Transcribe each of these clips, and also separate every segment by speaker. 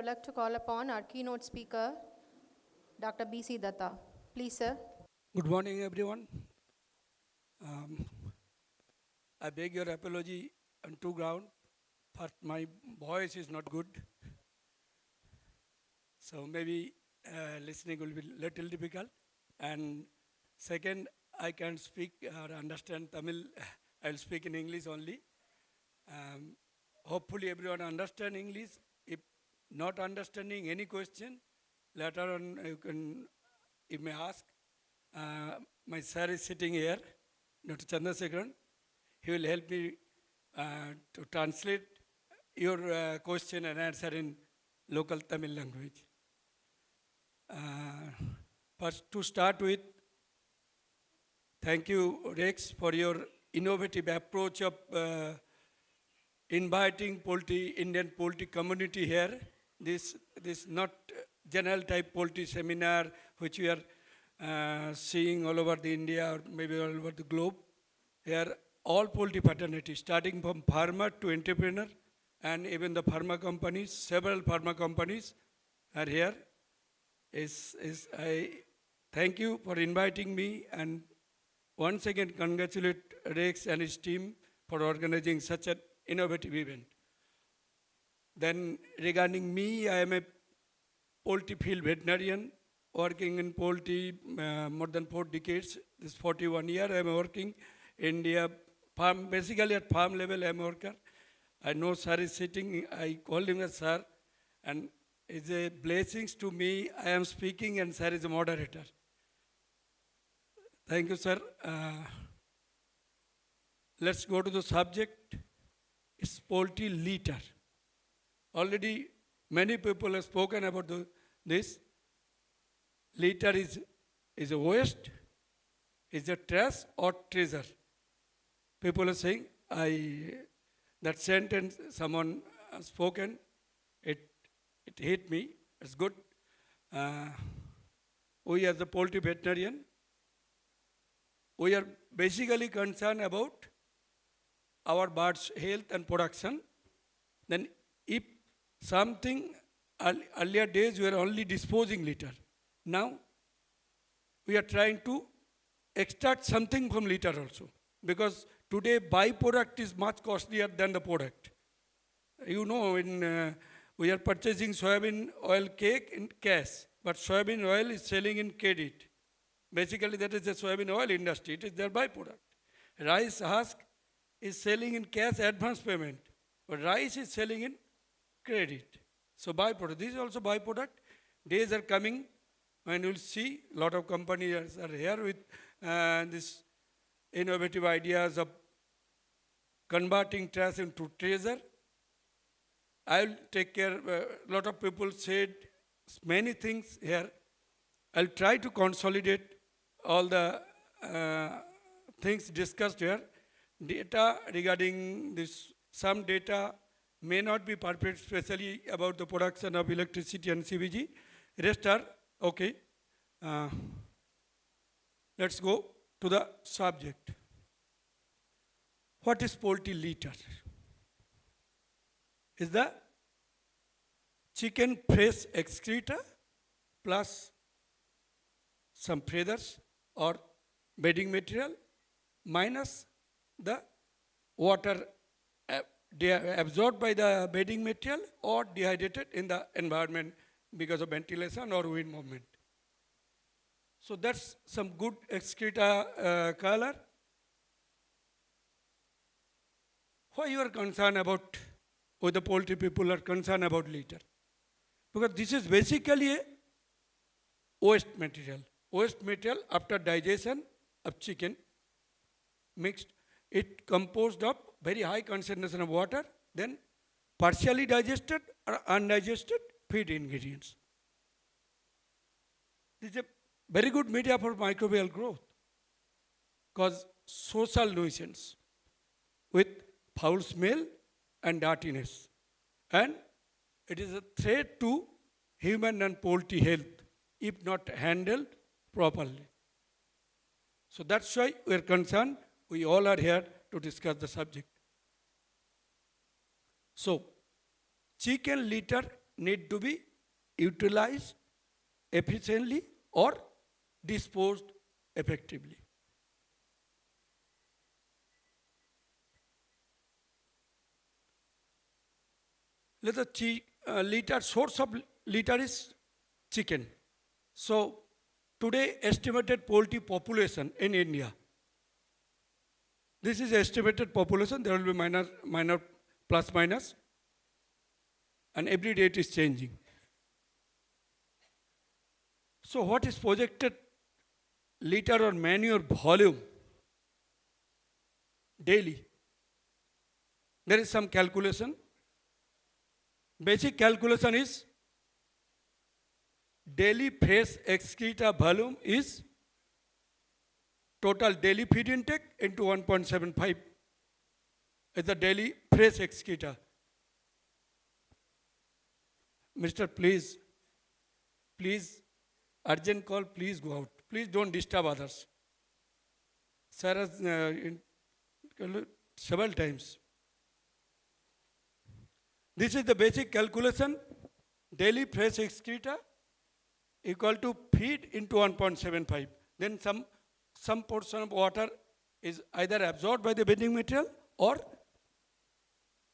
Speaker 1: like to call upon our keynote speaker, Dr. B.C. Datta. Please, sir.
Speaker 2: Good morning, everyone. Um, I beg your apology on two grounds. First, my voice is not good, so maybe listening will be little difficult. And second, I can't speak or understand Tamil. I'll speak in English only. Hopefully, everyone understand English. If not understanding any question, later on you may ask. My sir is sitting here, Dr. Chandrasekharan. He will help me to translate your question and answer in local Tamil language. First, to start with, thank you, Rex, for your innovative approach of inviting Indian poultry community here. This not general type poultry seminar which we are seeing all over the India or maybe all over the globe. Here, all poultry fraternity, starting from farmer to entrepreneur, and even the pharma companies, several pharma companies are here. I thank you for inviting me, and once again congratulate Rex and his team for organizing such an innovative event. Then regarding me, I am a poultry field veterinarian working in poultry more than 4 decades. This 41 year I am working India farm, basically at farm level I am worker. I know sir is sitting, I call him as sir, and it's a blessings to me. I am speaking and sir is a moderator. Thank you, sir. Let's go to the subject. It's poultry litter. Already many people have spoken about this. Litter is a waste, is a trash or treasure. People are saying, that sentence someone has spoken, it hit me, it's good. We as a poultry veterinarian, we are basically concerned about our birds' health and production. Then if something, earlier days we were only disposing litter. Now we are trying to extract something from litter also, because today byproduct is much costlier than the product. You know, we are purchasing soybean oil cake in cash, but soybean oil is selling in credit. Basically that is the soybean oil industry, it is their byproduct. Rice husk is selling in cash advance payment, but rice is selling in credit. So byproduct, this is also byproduct. Days are coming when you will see a lot of companies are here with this innovative ideas of converting trash into treasure. I will take care, a lot of people said many things here. I'll try to consolidate all the things discussed here. Data regarding this, some data may not be perfect, especially about the production of electricity and CBG. Rest are okay. Let's go to the subject. What is poultry litter? Is the chicken fresh excreta plus some feathers or bedding material minus the water absorbed by the bedding material or dehydrated in the environment because of ventilation or wind movement. So that's some good excreta color. Why you are concerned about, or the poultry people are concerned about litter? Because this is basically a waste material. Waste material after digestion of chicken mixed, it composed of very high concentration of water, then partially digested or undigested feed ingredients. This is a very good media for microbial growth, cause social nuisance with foul smell and dirtiness, and it is a threat to human and poultry health if not handled properly. So that's why we are concerned. We all are here to discuss the subject. So chicken litter need to be utilized efficiently or disposed effectively. Let the litter source of litter is chicken. So today estimated poultry population in India. This is estimated population. There will be minor plus minus, and every day it is changing. So what is projected litter or manure volume daily? There is some calculation. Basic calculation is daily fresh excreta volume is total daily feed intake into 1.75 is the daily fresh excreta. Mr. Please, urgent call, please go out. Please don't disturb others. Sir has several times. This is the basic calculation. Daily fresh excreta equal to feed into 1.75. Then some portion of water is either absorbed by the bedding material or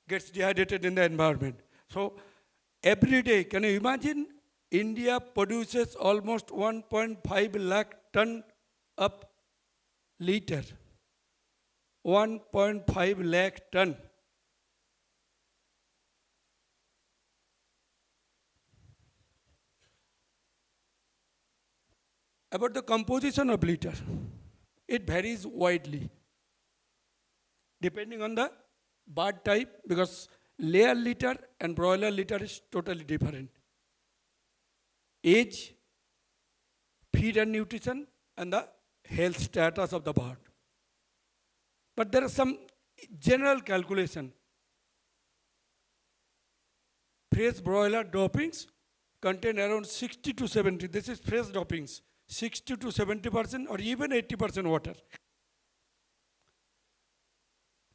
Speaker 2: gets dehydrated in the environment. So every day, can you imagine, India produces almost 1.5 lakh ton of litter. 1.5 lakh ton. About the composition of litter, it varies widely depending on the bird type, because layer litter and broiler litter is totally different. Age, feed and nutrition, and the health status of the bird. But there are some general calculation. Fresh broiler droppings contain around 60 to 70, this is fresh droppings, 60 to 70% or even 80% water.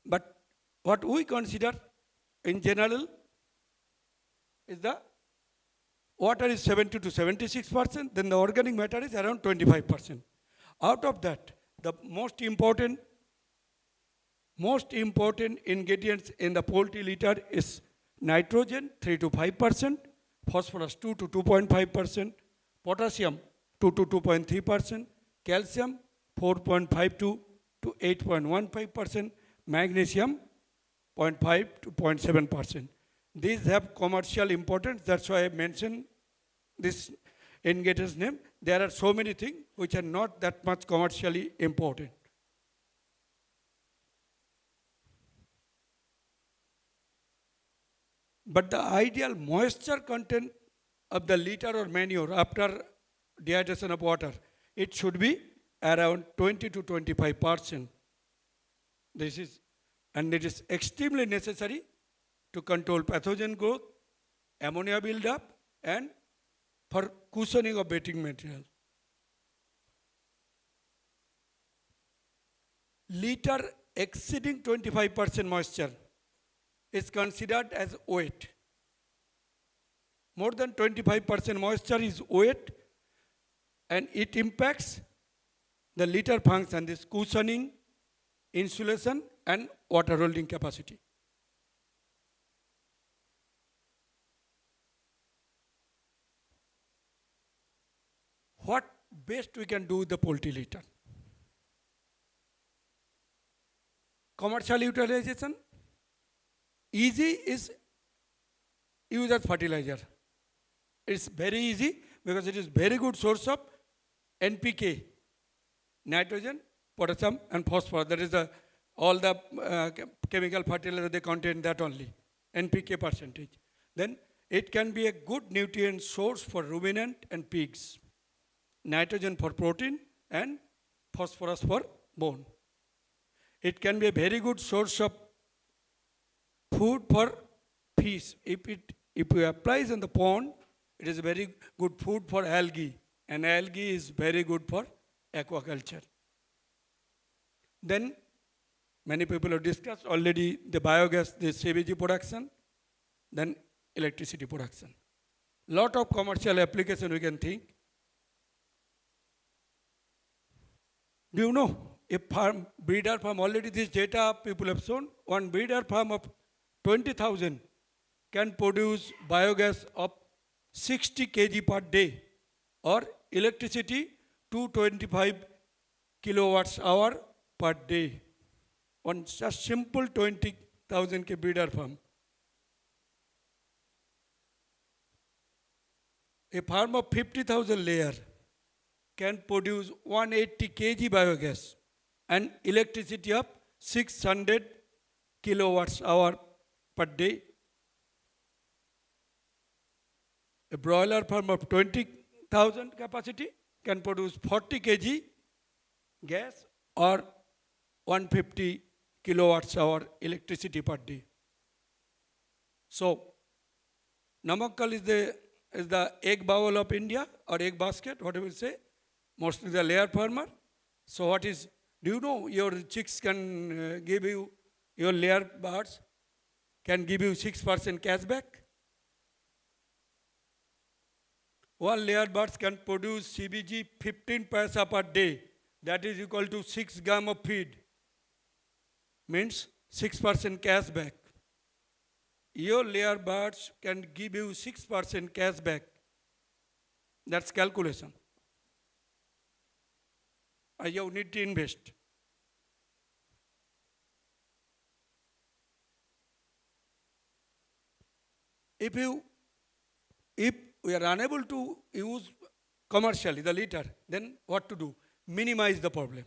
Speaker 2: But what we consider in general is the water is 70 to 76%, then the organic matter is around 25%. Out of that, the most important ingredients in the poultry litter is nitrogen 3 to 5%, phosphorus 2 to 2.5%, potassium 2 to 2.3%, calcium 4.52 to 8.15%, magnesium 0.5 to 0.7%. These have commercial importance. That's why I mentioned this ingredient's name. There are so many things which are not that much commercially important. But the ideal moisture content of the litter or manure after dehydration of water, it should be around 20 to 25%. And it is extremely necessary to control pathogen growth, ammonia buildup, and for cushioning of bedding material. Litter exceeding 25% moisture is considered as wet. More than 25% moisture is wet, and it impacts the litter function, this cushioning, insulation, and water holding capacity. What best we can do with the poultry litter? Commercial utilization. Easy is use as fertilizer. It's very easy because it is very good source of NPK, nitrogen, potassium, and phosphorus. That is all the chemical fertilizer they contain that only, NPK percentage. Then it can be a good nutrient source for ruminant and pigs. Nitrogen for protein and phosphorus for bone. It can be a very good source of food for fish. If you applies in the pond, it is a very good food for algae, and algae is very good for aquaculture. Then many people have discussed already the biogas, the CBG production, then electricity production. lot of commercial application we can think. Do you know a farm, breeder farm, already this data people have shown, one breeder farm of 20,000 can produce biogas of 60 kg per day or electricity 225 kilowatts hour per day on just simple 20,000 K breeder farm. A farm of 50,000 layer can produce 180 kg biogas and electricity of 600 kilowatts hour per day. A broiler farm of 20,000 capacity can produce 40 kg gas or 150 kilowatts hour electricity per day. So, Namakkal is the egg bowl of India or egg basket, whatever you say, mostly the layer farmer. So what is, do you know your chicks can give you, your layer birds can give you 6% cashback? One layer birds can produce CBG 15 paisa per day. That is equal to 6 gram of feed. Means 6% cashback. Your layer birds can give you 6% cashback. That's calculation. You need to invest. If we are unable to use commercially the litter, then what to do? Minimize the problem.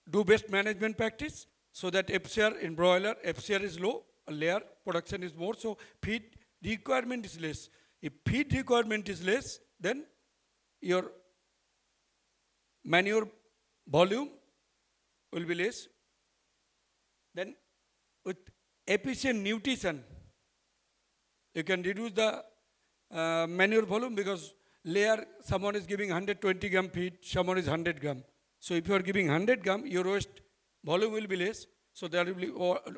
Speaker 2: Do best management practice so that FCR in broiler, FCR is low, layer production is more, so feed requirement is less. If feed requirement is less, then your manure volume will be less. Then with efficient nutrition, you can reduce the manure volume because layer, someone is giving 120 gram feed, someone is 100 gram. So if you are giving 100 gram, your waste volume will be less. So there will be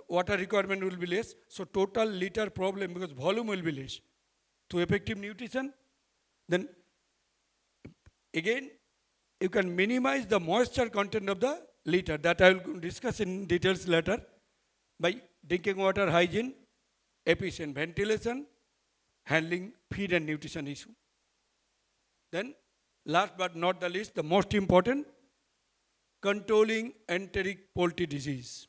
Speaker 2: water requirement will be less. So total liter problem because volume will be less. To effective nutrition, then again you can minimize the moisture content of the litter. That I will discuss in details later. By drinking water hygiene, efficient ventilation, handling feed and nutrition issue. Then last but not the least, the most important, controlling enteric poultry disease.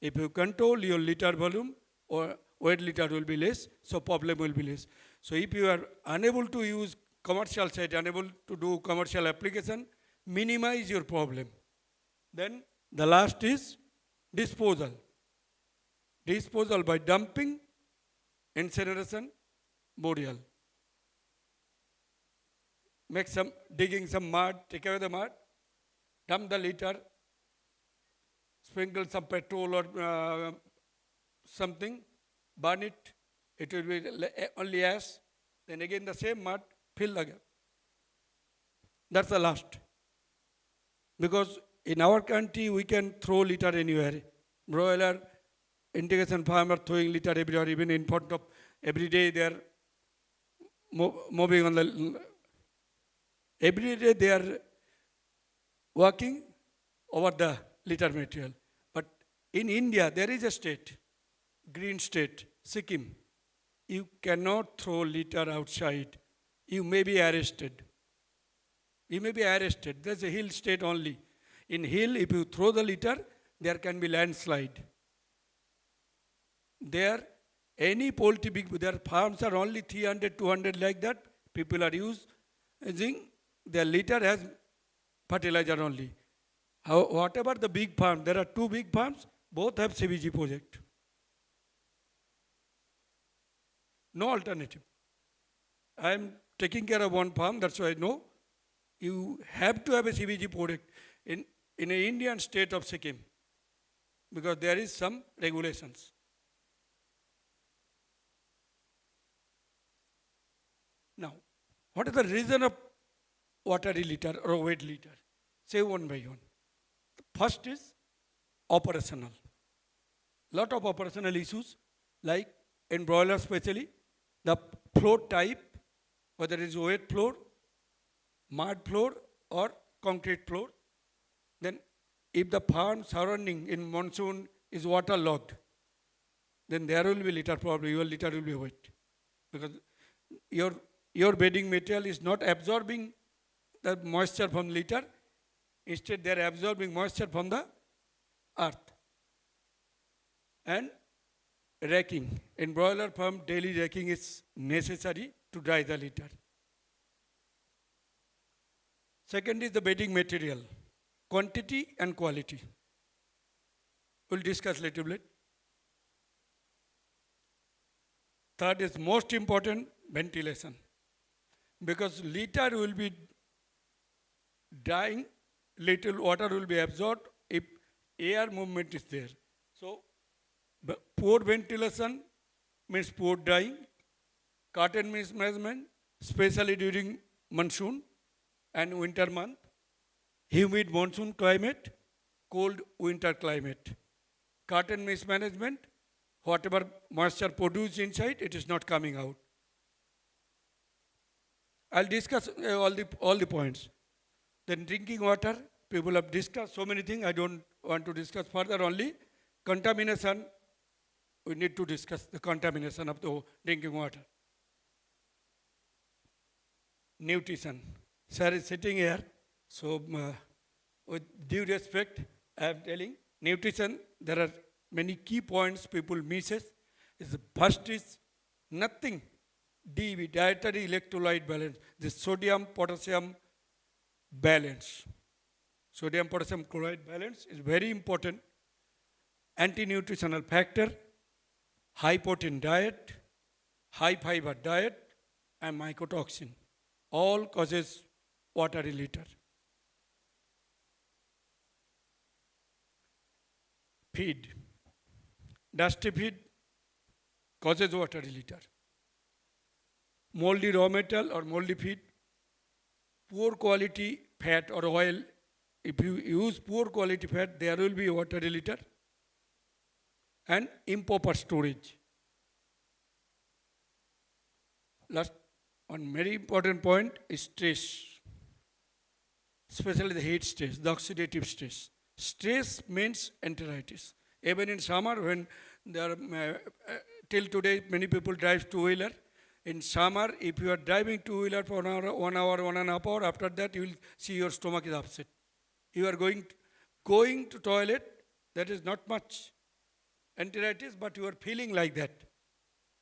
Speaker 2: If you control your litter volume or weight litter will be less, so problem will be less. So if you are unable to use commercial site, unable to do commercial application, minimize your problem. Then the last is disposal. Disposal by dumping, incineration, burial. Make some, digging some mud, take away the mud, dump the litter, sprinkle some petrol or something, burn it, it will be only ash, then again the same mud, fill again. That's the last. Because in our country, we can throw litter anywhere. Broiler, integration farmer throwing litter everywhere, even in front of, every day they are moving on the, every day they are working over the litter material. But in India, there is a state, green state, Sikkim. You cannot throw litter outside. You may be arrested. You may be arrested. There's a hill state only. In hill, if you throw the litter, there can be landslide. There, any poultry, their farms are only 300, 200 like that. People are using, their litter has fertilizer only. Whatever the big farm, there are two big farms, both have CBG project. No alternative. I am taking care of one farm, that's why I know. You have to have a CBG project in an Indian state of Sikkim because there is some regulations. Now, what is the reason of watery litter or wet litter? Say one by one. First is operational. Lot of operational issues, like in broilers especially, the floor type, whether it is wet floor, mud floor, or concrete floor. Then if the farm surrounding in monsoon is waterlogged, then there will be litter problem, your litter will be wet. Because your bedding material is not absorbing the moisture from litter, instead they are absorbing moisture from the earth. And raking. In broiler farm, daily raking is necessary to dry the litter. Second is the bedding material, quantity and quality. We'll discuss little bit. Third is most important, ventilation. Because litter will be drying, little water will be absorbed if air movement is there. So, poor ventilation means poor drying, curtain mismanagement, especially during monsoon and winter month, humid monsoon climate, cold winter climate. Curtain mismanagement, whatever moisture produced inside, it is not coming out. I'll discuss all the points. Then drinking water, people have discussed so many things, I don't want to discuss further only. Contamination, we need to discuss the contamination of the drinking water. Nutrition. Sir is sitting here, so with due respect, I am telling, nutrition, there are many key points people misses. The first is nothing, DB, dietary electrolyte balance, the sodium-potassium balance. Sodium-potassium chloride balance is very important. Anti-nutritional factor, high protein diet, high fiber diet, and mycotoxin. All causes watery litter. Feed. Dusty feed causes watery litter. Moldy raw material or moldy feed, poor quality fat or oil. If you use poor quality fat, there will be watery litter. And improper storage. Last one very important point is stress, especially the heat stress, the oxidative stress. Stress means enteritis. Even in summer, when there till today many people drive two-wheeler. In summer, if you are driving two-wheeler for 1 hour, 1.5 hours, after that you will see your stomach is upset. You are going to toilet, that is not much enteritis, but you are feeling like that.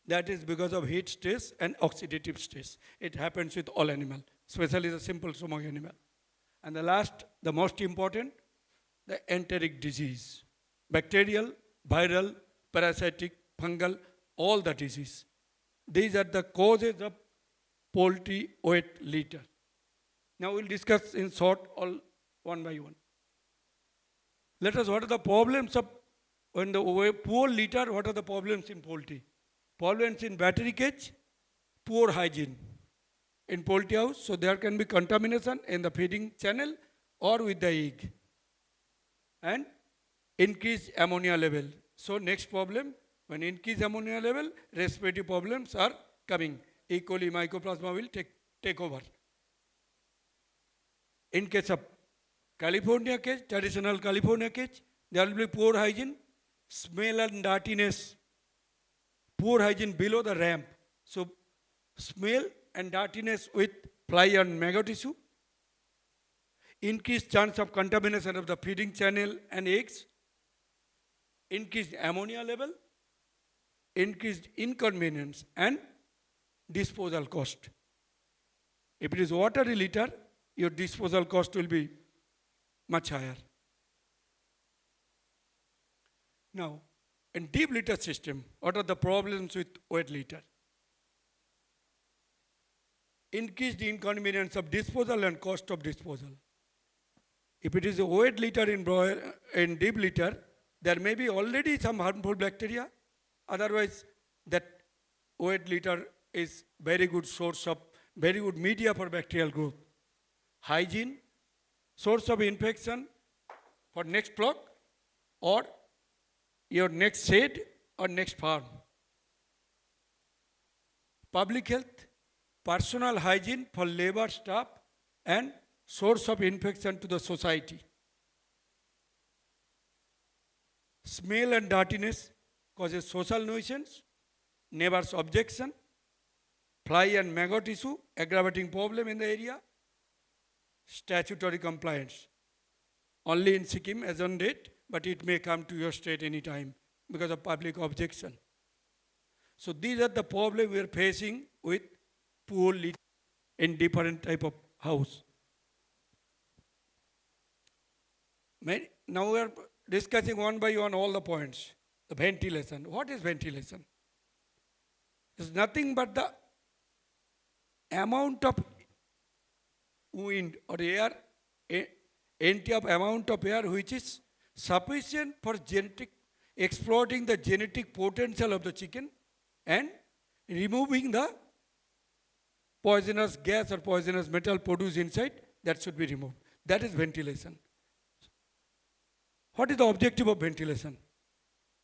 Speaker 2: That is because of heat stress and oxidative stress. It happens with all animals, especially the simple stomach animal. And the last, the most important, the enteric disease. Bacterial, viral, parasitic, fungal, all the disease. These are the causes of poultry wet litter. Now we'll discuss in short all one by one. Let us, what are the problems of when the poor litter, what are the problems in poultry? Problems in battery cage, poor hygiene in poultry house, so there can be contamination in the feeding channel or with the egg. And increased ammonia level. So next problem, when increased ammonia level, respiratory problems are coming. E. coli, mycoplasma will take over. In case of California cage, traditional California cage, there will be poor hygiene, smell and dirtiness, poor hygiene below the ramp. So smell and dirtiness with fly and maggot issue, increased chance of contamination of the feeding channel and eggs, increased ammonia level, increased inconvenience and disposal cost. If it is watery litter, your disposal cost will be much higher. Now, in deep litter system, what are the problems with wet litter? Increased inconvenience of disposal and cost of disposal. If it is a wet litter in deep litter, there may be already some harmful bacteria. Otherwise, that wet litter is very good source of, very good media for bacterial growth. Hygiene, source of infection for next flock or your next shed or next farm. public health, personal hygiene for labor staff, and source of infection to the society. Smell and dirtiness causes social nuisance, neighbors' objection, fly and maggot issue, aggravating problem in the area, statutory compliance. Only in Sikkim as on date, but it may come to your state anytime because of public objection. So these are the problems we are facing with poor litter in different type of house. Now we are discussing one by one all the points. The ventilation. What is ventilation? It's nothing but the amount of wind or air, entry of amount of air which is sufficient for exploiting the genetic potential of the chicken and removing the poisonous gas or poisonous metal produced inside, that should be removed. That is ventilation. What is the objective of ventilation?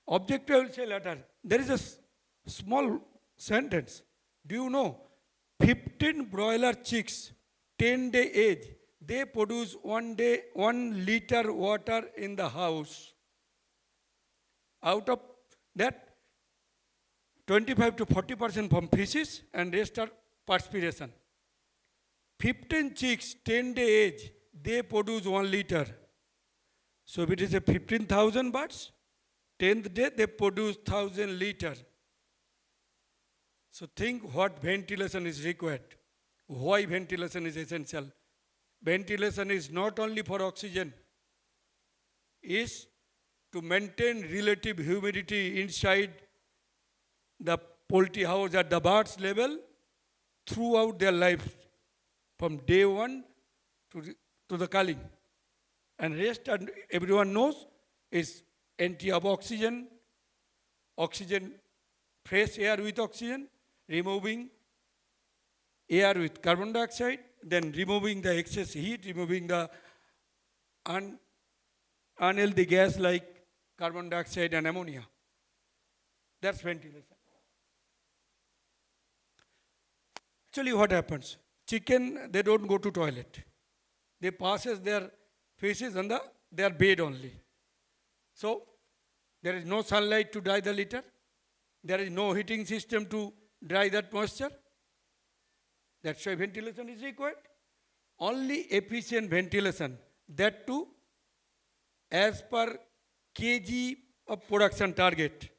Speaker 2: Objective, I will say later. There is a small sentence. Do you know 15 broiler chicks, 10-day age, they produce 1 day 1 liter water in the house. Out of that, 25 to 40% from feces and rest are perspiration. 15 chicks, 10-day age, they produce 1 liter. So if it is a 15,000 birds, 10th day they produce 1,000 liter. So think what ventilation is required. Why ventilation is essential. Ventilation is not only for oxygen, is to maintain relative humidity inside the poultry house at the birds level throughout their lives, from day one to the culling. And rest, and everyone knows, is entry of oxygen, fresh air with oxygen, removing air with carbon dioxide, then removing the excess heat, removing the unhealthy gas like carbon dioxide and ammonia. That's ventilation. Actually what happens? Chicken, they don't go to toilet. They passes their faces on their bed only. So there is no sunlight to dry the litter. There is no heating system to dry that moisture. That's why ventilation is required. Only efficient ventilation, that too as per kg of production target.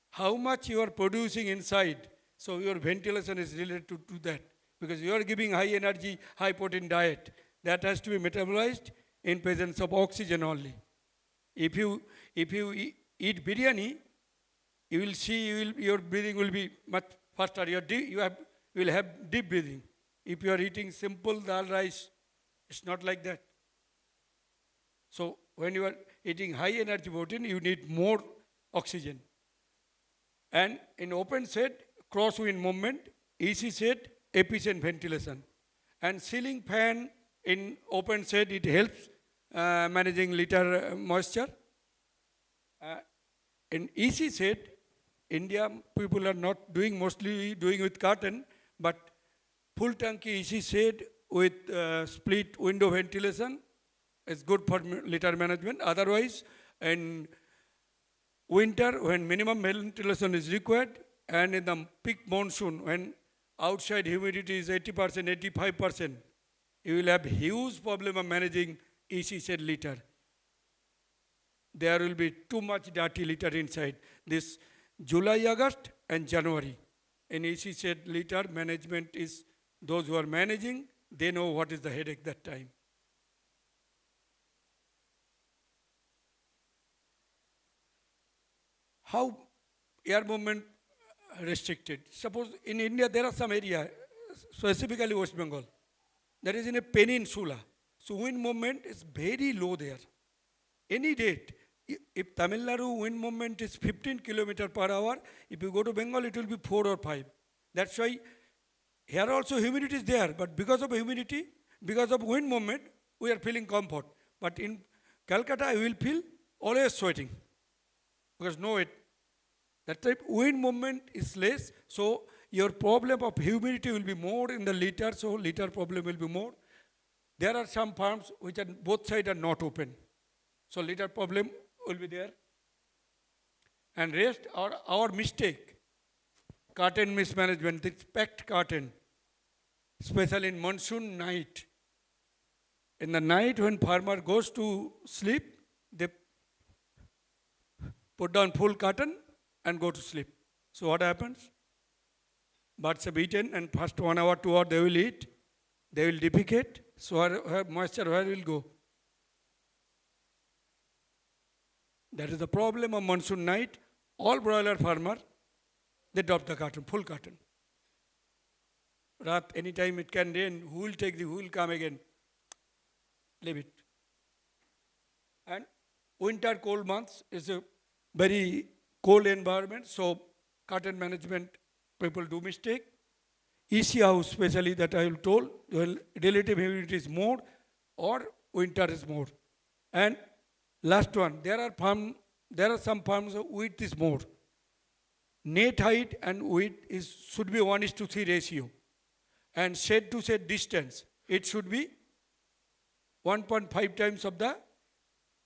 Speaker 2: How much you are producing inside, so your ventilation is related to that. Because you are giving high energy, high protein diet. That has to be metabolized in presence of oxygen only. If you eat biryani, you will see your breathing will be much faster. You will have deep breathing. If you are eating simple dal rice, it's not like that. So when you are eating high energy protein, you need more oxygen. And in open shed, crosswind movement, easy shed, efficient ventilation. And ceiling fan in open shed, it helps managing litter moisture. In easy shed, India people are not doing, mostly doing with curtain, but full tanki easy shed with split window ventilation is good for litter management. Otherwise, in winter, when minimum ventilation is required, and in the peak monsoon, when outside humidity is 80%, 85%, you will have huge problem of managing easy shed litter. There will be too much dirty litter inside. This July, August and January. In easy shed litter management is, those who are managing, they know what is the headache that time. How air movement restricted? Suppose in India there are some area, specifically West Bengal, that is in a peninsula. So wind movement is very low there. Any date, if Tamil Nadu wind movement is 15 km per hour, if you go to Bengal it will be 4 or 5. That's why here also humidity is there, but because of humidity, because of wind movement, we are feeling comfort. But in Calcutta, you will feel always sweating, because no, that type wind movement is less, so your problem of humidity will be more in the litter, so litter problem will be more. There are some farms which are both sides are not open, so litter problem will be there. And rest are our mistake. Curtain mismanagement, this packed curtain, especially in monsoon night. In the night when farmer goes to sleep, they put down full curtain and go to sleep. So what happens? Birds have eaten, and first 1 hour, 2 hours they will eat, they will defecate, so where moisture where will go? That is the problem of monsoon night. All broiler farmer, they drop the curtain, full curtain. Raat, anytime it can rain, who will come again? Leave it. And winter cold months is a very cold environment, so curtain management people do mistake. EC house especially that I will told, well, relative humidity is more or winter is more. And last one, there are some farms width is more. Net height and width should be 1:3 ratio. And shade to shade distance, it should be 1.5 times of the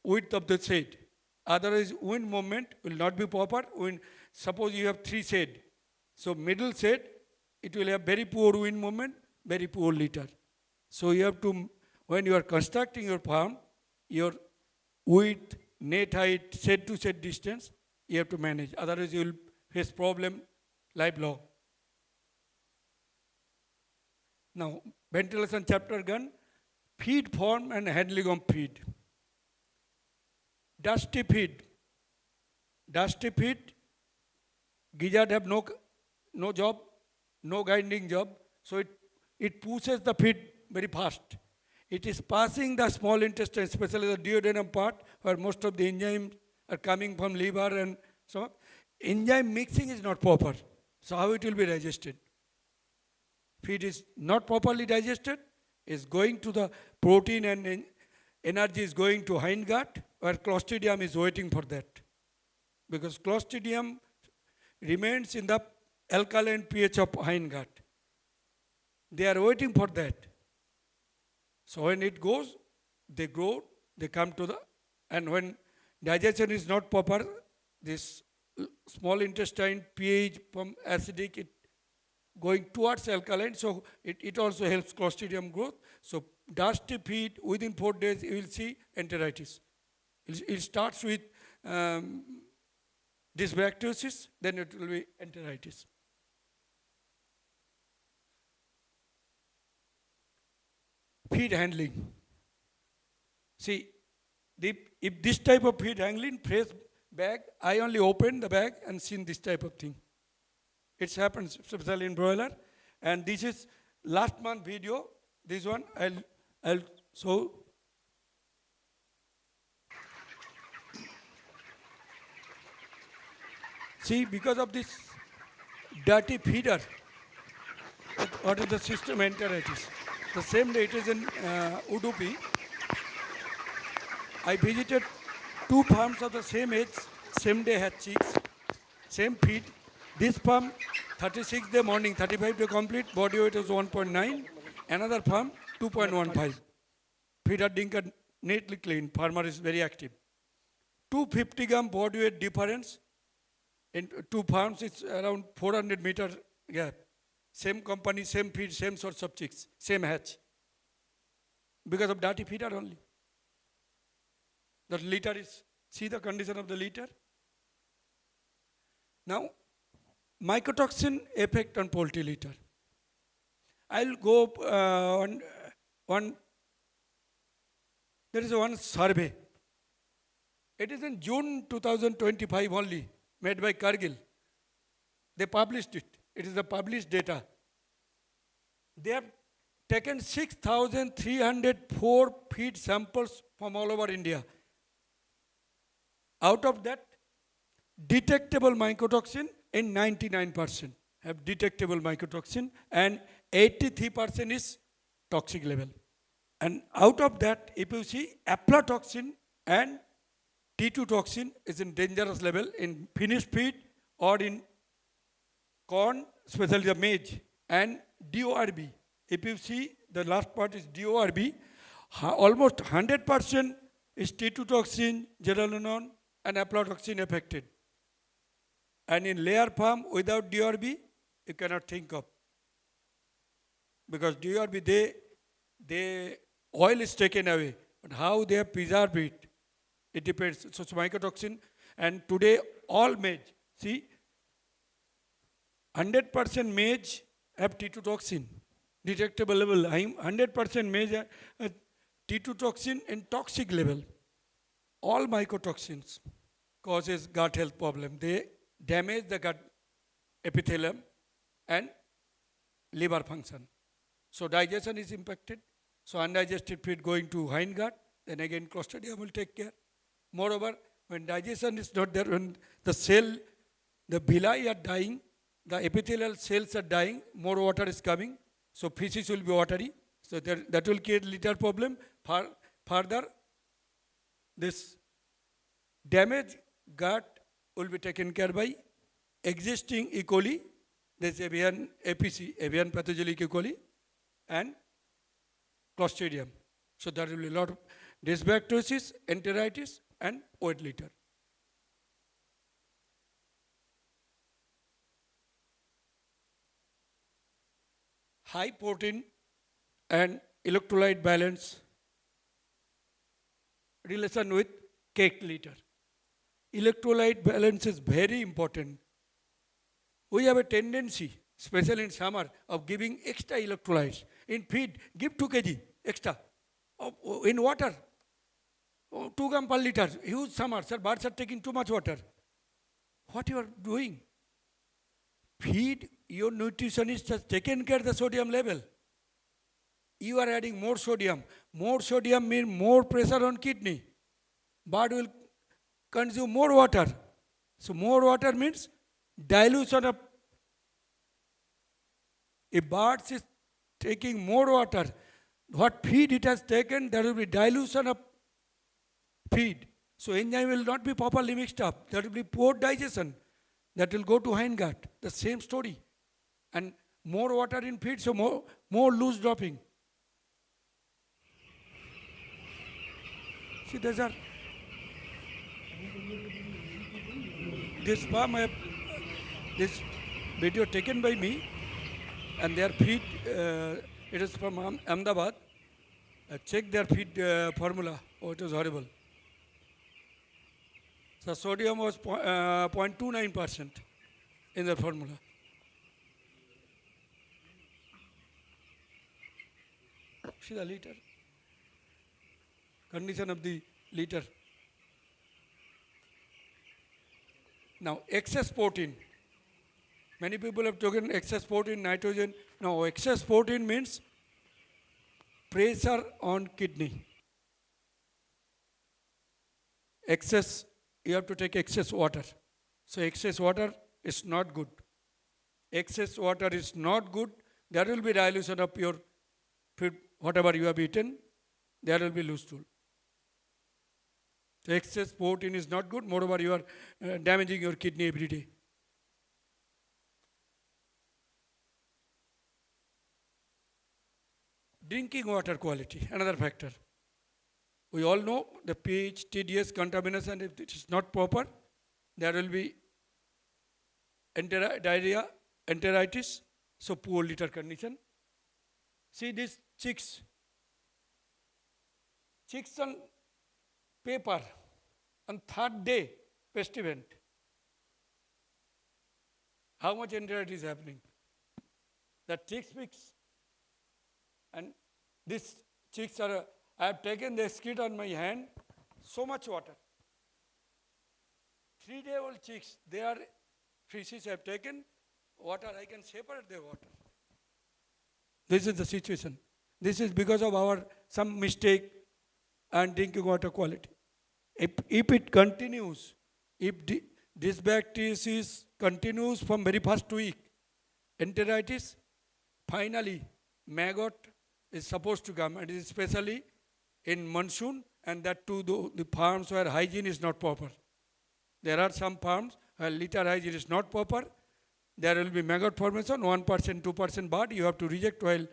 Speaker 2: width of the shade. Otherwise, wind movement will not be proper. Suppose you have 3 shade. So middle shade, it will have very poor wind movement, very poor litter. So you have to, when you are constructing your farm, your width, net height, shade to shade distance, you have to manage. Otherwise, you will face problem lifelong. Now, ventilation chapter gone. Feed form and handling of feed. Dusty feed. Dusty feed, gizzard have no job, no grinding job, so it pushes the feed very fast. It is passing the small intestine, especially the duodenum part, where most of the enzymes are coming from liver and so. Enzyme mixing is not proper. So how it will be digested? Feed is not properly digested, is going to the protein and energy is going to hindgut, where Clostridium is waiting for that. Because Clostridium remains in the alkaline pH of hindgut. They are waiting for that. So when it goes, they grow, they come to the, and when digestion is not proper, this small intestine pH from acidic, it going towards alkaline, so it also helps Clostridium growth. So dusty feed, within 4 days you will see enteritis. It starts with dysbacteriosis, then it will be enteritis. Feed handling. See, if this type of feed handling, fresh bag, I only opened the bag and seen this type of thing. It happens especially in broiler. And this is last month video. This one I'll show. See, because of this dirty feeder, what is the system enteritis? The same day it is in Udupi. I visited 2 farms of the same age, same day had chicks, same feed. This farm, 36 day morning, 35 day complete, body weight was 1.9. Another farm, 2.15. Feeder dinker neatly clean, farmer is very active. 250 gram body weight difference. In 2 farms, it's around 400 meter gap. Same company, same feed, same sorts of chicks, same hatch. Because of dirty feeder only. The litter is, see the condition of the litter? Now, mycotoxin effect on poultry litter. I'll go there is one survey. It is in June 2025 only, made by Cargill. They published it. It is the published data. They have taken 6,304 feed samples from all over India. Out of that, detectable mycotoxin in 99% have detectable mycotoxin, and 83% is toxic level. And out of that, if you see, aflatoxin and T2 toxin is in dangerous level in finished feed or in corn especially the maize, and DORB. If you see, the last part is DORB. Almost 100% is T2 toxin, zearalenone, and aflatoxin affected. And in layer farm, without DORB, you cannot think of. Because DORB, they oil is taken away. But how they have preserved it, it depends. So it's mycotoxin. And today, all maize, see, 100% maize have T2 toxin, detectable level. 100% maize have T2 toxin and toxic level. All mycotoxins causes gut health problem. They damage the gut epithelium and liver function. So digestion is impacted. So undigested feed going to hindgut, then again Clostridium will take care. Moreover, when digestion is not there, when the cell, the villi are dying, the epithelial cells are dying, more water is coming, so feces will be watery. So that will create litter problem. Further, this damaged gut will be taken care by existing E. coli, this avian APC, avian pathogenic E. coli, and Clostridium. So there will be a lot of dysbacteriosis, enteritis, and weight litter. High protein and electrolyte balance relation with cake litter. Electrolyte balance is very important. We have a tendency, especially in summer, of giving extra electrolytes. In feed, give 2 kg extra. In water, 2 gram per liter. Huge summer, sir, birds are taking too much water. What you are doing? Feed, your nutritionist has taken care of the sodium level. You are adding more sodium. More sodium means more pressure on kidney. Bird will consume more water. So more water means dilution of. If bird is taking more water, what feed it has taken, there will be dilution of feed. So enzyme will not be properly mixed up. There will be poor digestion. That will go to hindgut. The same story. And more water in feed, so more loose dropping. See, these are. This farm, this video taken by me, and their feed, it is from Ahmedabad. Check their feed formula. Oh, it was horrible. So sodium was 0.29% in the formula. See the liter. Condition of the liter. Now, excess protein. Many people have taken excess protein, nitrogen. No, excess protein means pressure on kidney. Excess, you have to take excess water. So excess water is not good. Excess water is not good. There will be dilution of your food, whatever you have eaten, there will be loose stool. So excess protein is not good. Moreover, you are damaging your kidney every day. Drinking water quality, another factor. We all know the pH, TDS, contamination, if it is not proper, there will be diarrhea, enteritis, so poor litter condition. See these chicks. Chicks on paper on third day, pest event. How much enteritis is happening? The chicks fix. And these chicks are, I have taken the skid on my hand, so much water. 3-day-old chicks, their feces have taken water, I can separate the water. This is the situation. This is because of our some mistake and drinking water quality. If it continues, if dysbacteriosis continues from very first week, enteritis, finally maggot is supposed to come, and especially in monsoon, and that too the farms where hygiene is not proper. There are some farms where litter hygiene is not proper. there will be maggot formation, 1%, 2% bud, you have to reject while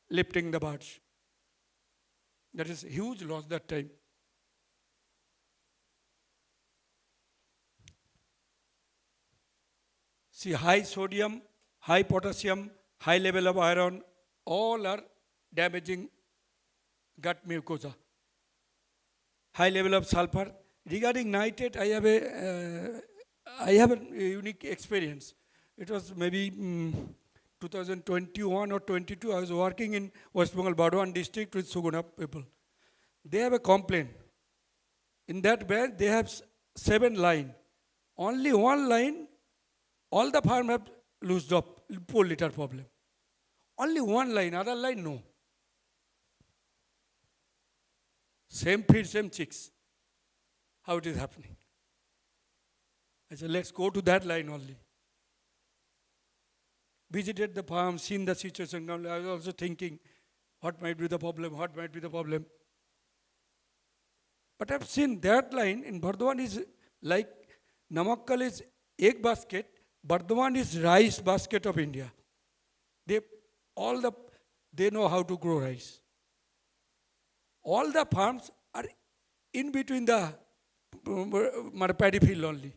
Speaker 2: lifting the buds. That is huge loss that time. See, high sodium, high potassium, high level of iron, all are damaging gut mucosa. High level of sulfur. Regarding nitrate, I have a unique experience. It was maybe 2021 or 22. I was working in West Bengal Burdwan district with Suguna people. They have a complaint. In that bed, they have 7 lines. Only 1 line, all the farm have loosed up, poor litter problem. Only 1 line, other line, no. Same feed, same chicks. How it is happening? I said, let's go to that line only. Visited the farm, seen the situation. I was also thinking, what might be the problem? What might be the problem? But I've seen that line in Burdwan is like Namakkal is egg basket, Burdwan is rice basket of India. They know how to grow rice. All the farms are in between the paddy field only.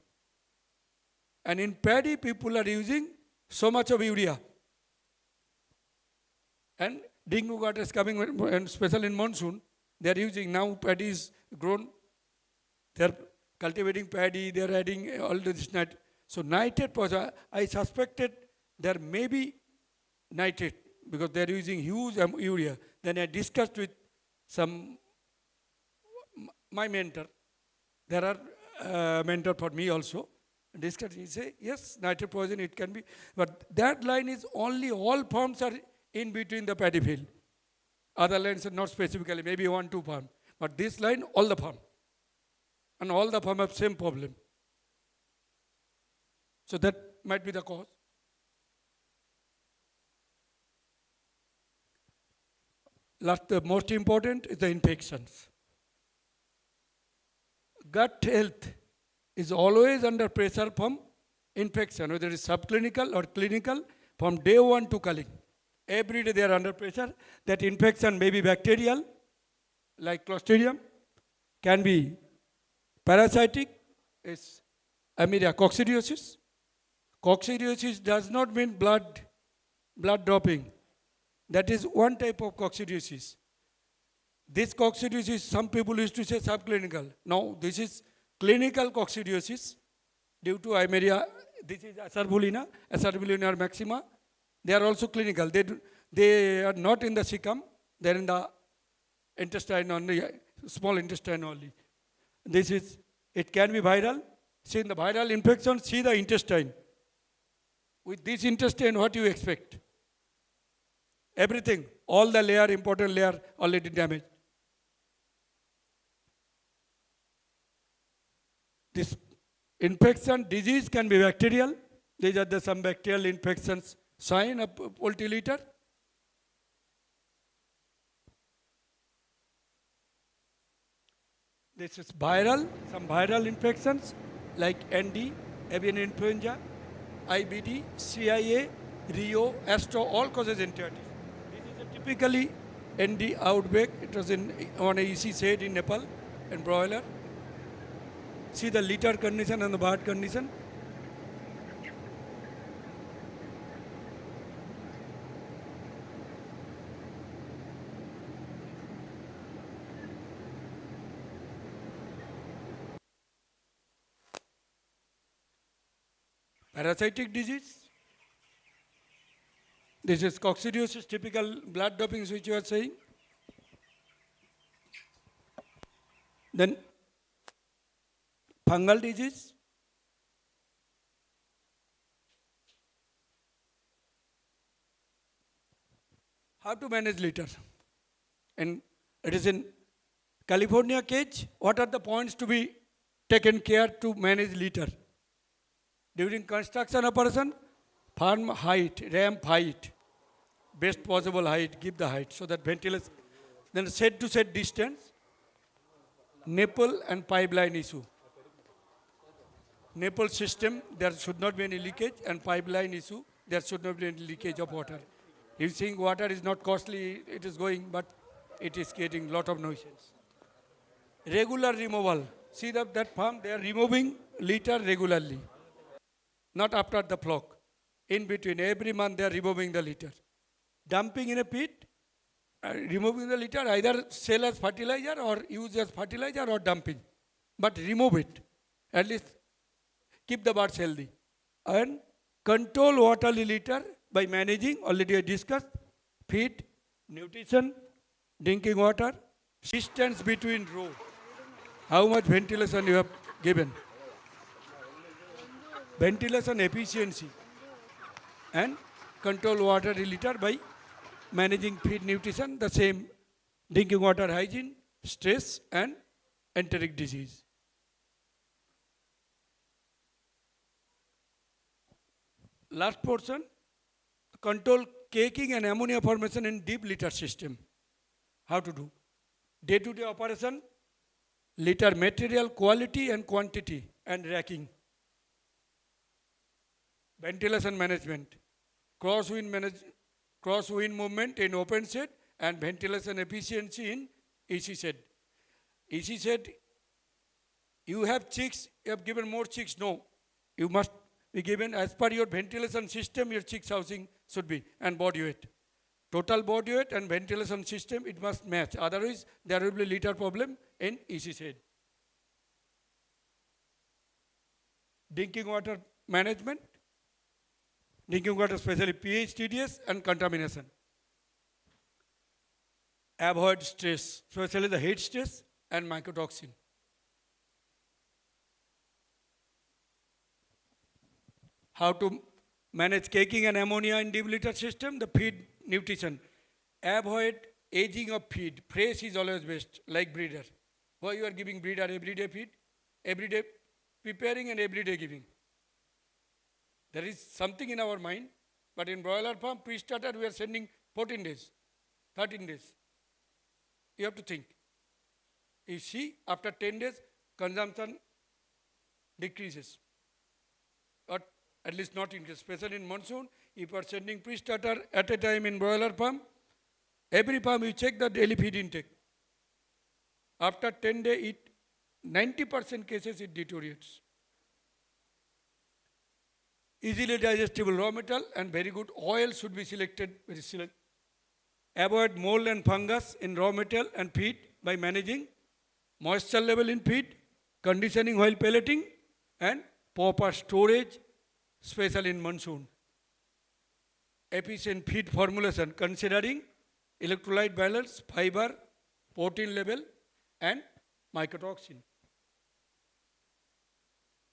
Speaker 2: And in paddy, people are using so much of urea. And dengue water is coming, and especially in monsoon, they are using, now paddy is grown, they are cultivating paddy, they are adding all this nitrate. So nitrate, I suspected there may be nitrate because they are using huge urea. Then I discussed with my mentor. There are mentor for me also. Discussed, he say, yes, nitrate poison, it can be. But that line is only, all farms are in between the paddy field. Other lines are not specifically, maybe 1, 2 farm. But this line, all the farm. And all the farm have same problem. So that might be the cause. Last, the most important is the infections. Gut health is always under pressure from infection, whether it is subclinical or clinical, from day 1 to culling. Every day they are under pressure. That infection may be bacterial, like Clostridium, can be parasitic, is Amelia coccidiosis. Coccidiosis does not mean blood dropping. That is one type of coccidiosis. This coccidiosis, some people used to say subclinical. No, this is clinical coccidiosis due to Eimeria. This is Acervulina maxima. They are also clinical. They are not in the cecum. They are in the intestine only, small intestine only. It can be viral. See, in the viral infection, see the intestine. With this intestine, what do you expect? Everything, all the layer, important layer, already damaged. This infection, disease can be bacterial. These are some bacterial infections sign of poultry litter. This is viral, some viral infections like ND, avian influenza, IBD, CIA, Rio, Astro, all causes enteritis. This is a typically ND outbreak. It was on a EC shed in Nepal and broiler. See the litter condition and the bird condition. Parasitic disease. This is coccidiosis, typical blood dopings which you are saying. Then fungal disease. How to manage litter? And it is in California cage. What are the points to be taken care to manage litter? During construction operation, farm height, ramp height, best possible height, give the height so that ventilation. Then set to set distance, nipple and pipeline issue. nipple system, there should not be any leakage, and pipeline issue, there should not be any leakage of water. You think water is not costly, it is going, but it is creating lot of nuisance. Regular removal. See that farm, they are removing litter regularly. Not after the flock. In between, every month they are removing the litter. Dumping in a pit, removing the litter, either sell as fertilizer or use as fertilizer or dumping. But remove it. At least keep the birds healthy. And control waterly litter by managing, already I discussed, feed, nutrition, drinking water, distance between row. How much ventilation you have given. Ventilation efficiency. And control water litter by managing feed, nutrition, the same drinking water hygiene, stress and enteric disease. Last portion, control caking and ammonia formation in deep litter system. How to do? Day-to-day operation, litter material quality and quantity and racking. Ventilation management, crosswind movement in open shed and ventilation efficiency in EC shed. EC shed, you have chicks, you have given more chicks, no. You must be given as per your ventilation system, your chicks housing should be, and body weight. Total body weight and ventilation system, it must match. Otherwise, there will be litter problem in EC shed. Drinking water management, drinking water especially pH, TDS and contamination. Avoid stress, especially the heat stress and mycotoxin. How to manage caking and ammonia in deep litter system, the feed nutrition. Avoid aging of feed. Fresh is always best, like breeder. Why you are giving breeder everyday feed? Everyday preparing and everyday giving. There is something in our mind, but in broiler farm, pre-starter we are sending 14 days, 13 days. You have to think. You see, after 10 days, consumption decreases. Or at least not increase, especially in monsoon. If you are sending pre-starter at a time in broiler farm, every farm you check the daily feed intake. After 10 days, 90% cases it deteriorates. Easily digestible raw material and very good oil should be selected. Avoid mold and fungus in raw material and feed by managing moisture level in feed, conditioning while pelleting, and proper storage, especially in monsoon. Efficient feed formulation considering electrolyte balance, fiber, protein level, and mycotoxin.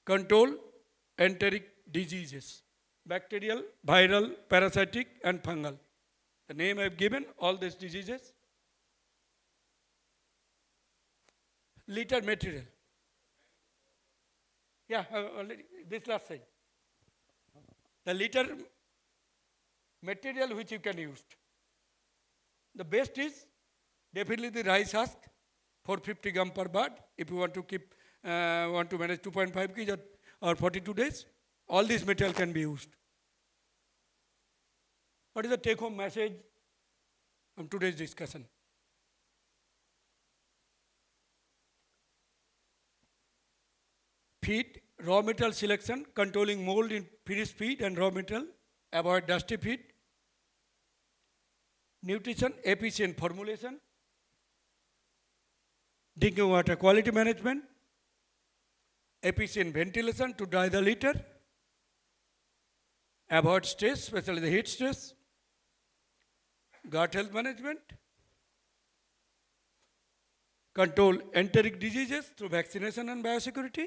Speaker 2: Control enteric diseases, bacterial, viral, parasitic, and fungal. The name I have given, all these diseases. Litter material. Yeah, already, this last side. The litter material which you can use. The best is definitely the rice husk, 450 gram per bird. If you want to keep, want to manage 2.5 kg or 42 days, all this material can be used. What is the take-home message from today's discussion? Feed, raw material selection, controlling mold in finished feed and raw material, avoid dusty feed. Nutrition, efficient formulation. Drinking water quality management. Efficient ventilation to dry the litter. Avoid stress, especially the heat stress. Gut health management. Control enteric diseases through vaccination and biosecurity.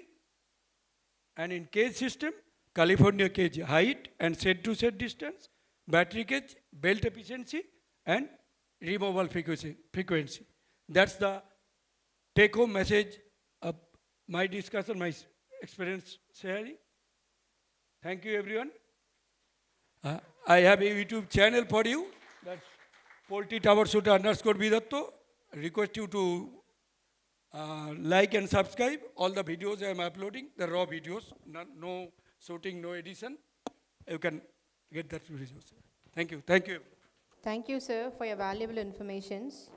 Speaker 2: And in cage system, California cage height and shed to shed distance, battery cage, belt efficiency, and removal frequency. That's the take-home message of my discussion, my experience sharing. Thank you, everyone. I have a YouTube channel for you. That's Poultry Tower Shooter _ Vidatto. Request you to like and subscribe all the videos I am uploading, the raw videos, no shooting, no edition. You can get that videos. Thank you. Thank you.
Speaker 1: Thank you, sir, for your valuable informations.